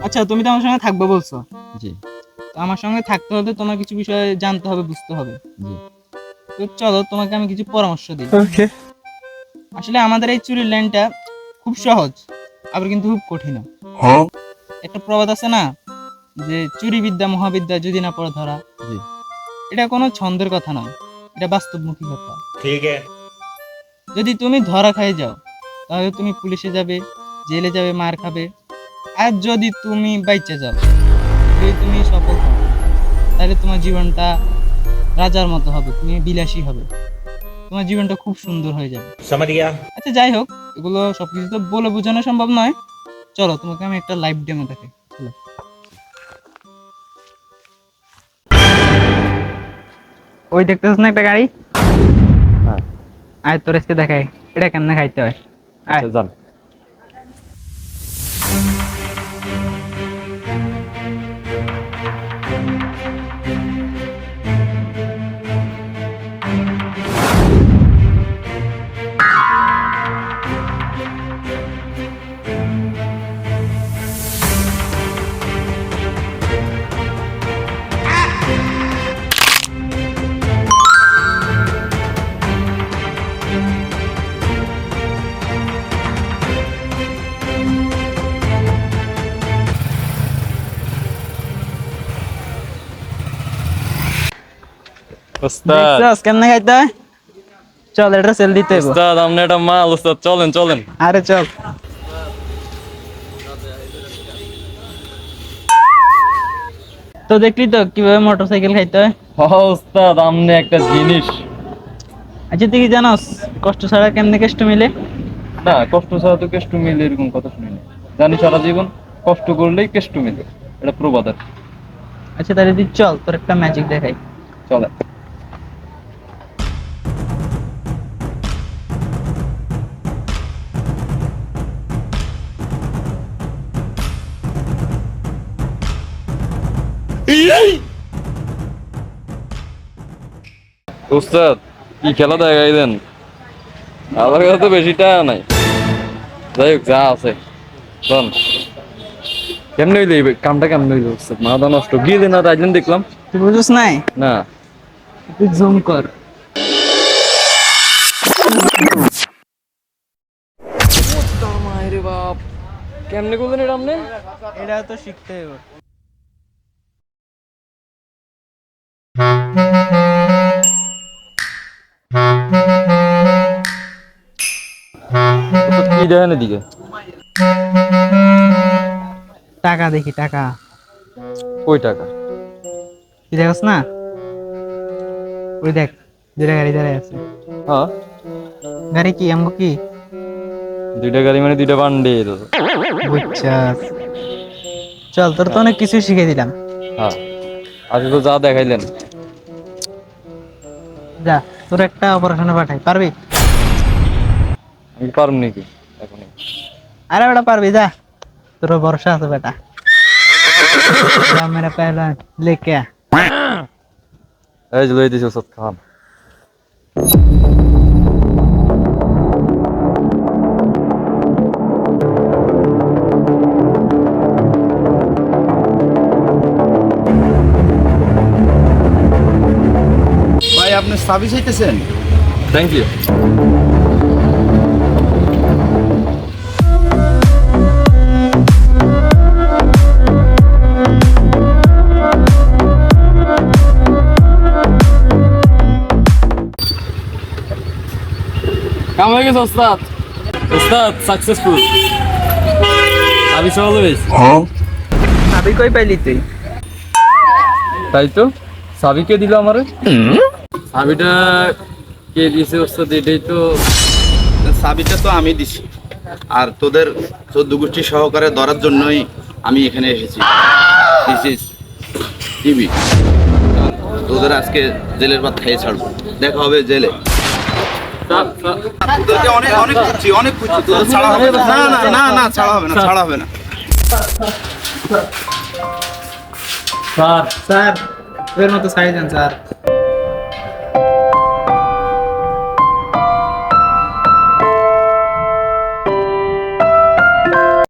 আচ্ছা, তুমি তো আমার সঙ্গে থাকবে বলছো। জি তো আমার সঙ্গে থাকতে হলে তোমার কিছু বিষয় জানতে হবে, বুঝতে হবে। জি। তো চলো তোমাকে আমি কিছু পরামর্শ দিই। ওকে। আসলে আমাদের এই চুরির লাইনটা খুব সহজ, আবার কিন্তু খুব কঠিন। একটা প্রবাদ আছে না, যে চুরি বিদ্যা মহাবিদ্যা যদি না পড়ে ধরা। জি। এটা কোনো ছন্দের কথা নয়, এটা বাস্তবমুখী কথা। ठीक है। যদি তুমি ধরা খাই যাও, তাহলে তুমি পুলিশে যাবে, জেলে যাবে, মার খাবে। আর যদি তুমি বাইচে যাও, যদি তুমি সফল হও, তাহলে তোমার জীবনটা রাজার মতো হবে, তুমি বিলাসী হবে, তোমার জীবনটা খুব সুন্দর হয়ে যাবে। समझ गया। আচ্ছা, যাই হোক, এগুলো সবকিছু তো বলে বোঝানো সম্ভব নয়। চলো তোমাকে আমি একটা লাইভ ডেমো দেখাই। চলো। ওই দেখতেছ না একটা গাড়ি? হ্যাঁ। আয় তোর আজকে দেখাই এটা কেমনে খাইতে হয়। আয়। আচ্ছা যান। ওস্তাদ দেখছস কেমনে খাইতে হয়? চল এটা সেল দিতে হইব। ওস্তাদ আপনি একটা মাল ওস্তাদ, চলেন চলেন। আরে চল। তো দেখলি তো কিভাবে মোটরসাইকেল খাইতে হয়। ওস্তাদ আপনি একটা জিনিস। আচ্ছা তুই কি জানোস কষ্ট ছাড়া কেমনে কেষ্ট মিলে? না, কষ্ট ছাড়া তো কেষ্ট মিলে এরকম কথা শুনিনি। জানি সারা জীবন কষ্ট করলেই কেষ্ট মিলে, এটা প্রবাদ আর কি। আচ্ছা তাহলে তুই চল, তোর একটা ম্যাজিক দেখাই। চলেন। উস্তাদ কি খেলা দেখাইলেন, আমার কাছে তো বেশি টাকা নাই। যাই হোক যা আছে শোন, কেমনে হইলো এই কামটা, কেমনে হইলো উস্তাদ? মাথা নষ্ট গিয়ে দিন আর আইলেন দেখলাম। তুই বুঝছিস নাই? না। তুই জুম কর। মায়েরে বাপ, কেমনে করলেন এটা আপনি? এটা তো শিখতে হইব। উস্তাদ কি দেখেন এদিকে? টাকা দেখি, টাকা। কই টাকা? তুই দেখছ না? ওই দেখ, দুইটা গাড়ি দাঁড়ায় আছে। হ্যাঁ। গাড়ি কি আমগো কি? দুইটা গাড়ি মানে দুইটা বান্ডিল। বুঝছাস। চল তোর তো অনেক কিছু শিখিয়ে দিলাম। হ্যাঁ, আজকে তো যা দেখাইলেন। যা, তোর একটা অপারেশনে পাঠাই, পারবি? আমি পারব নাকি এখন? আরে বেটা পারবি, যা, তোর ভরসা আছে বেটা। যা মেরা পেহলवान लेके आ। এই যে লই দিছি ওষুধ খান। ভাই আপনি সার্ভিস হইতেছেন? Thank you. কাম হয়ে গেছে ওস্তাদ। ওস্তাদ সাকসেসফুল। আমি অলওয়েজ। সাবি কই পাইলি তুই? তাই তো সাবিকে দিল আমারে। সাবিটা কে দিয়েছে ওস্তাদ এটাই তো। চাবিটা তো আমি দিছি, আর তোদের 14 গোষ্ঠী সহকারে ধরার জন্যই আমি এখানে এসেছি। This is TV. তোদের আজকে জেলের ভাত খাইয়ে ছাড়বো, দেখা হবে জেলে। তোদেরকে অনেক অনেক খুঁজছি, অনেক খুঁজছি, তোদের ছাড়া হবে না। না না না না, ছাড়া হবে না, ছাড়া হবে না। স্যার স্যার, এর মতো সাইজ দেন স্যার।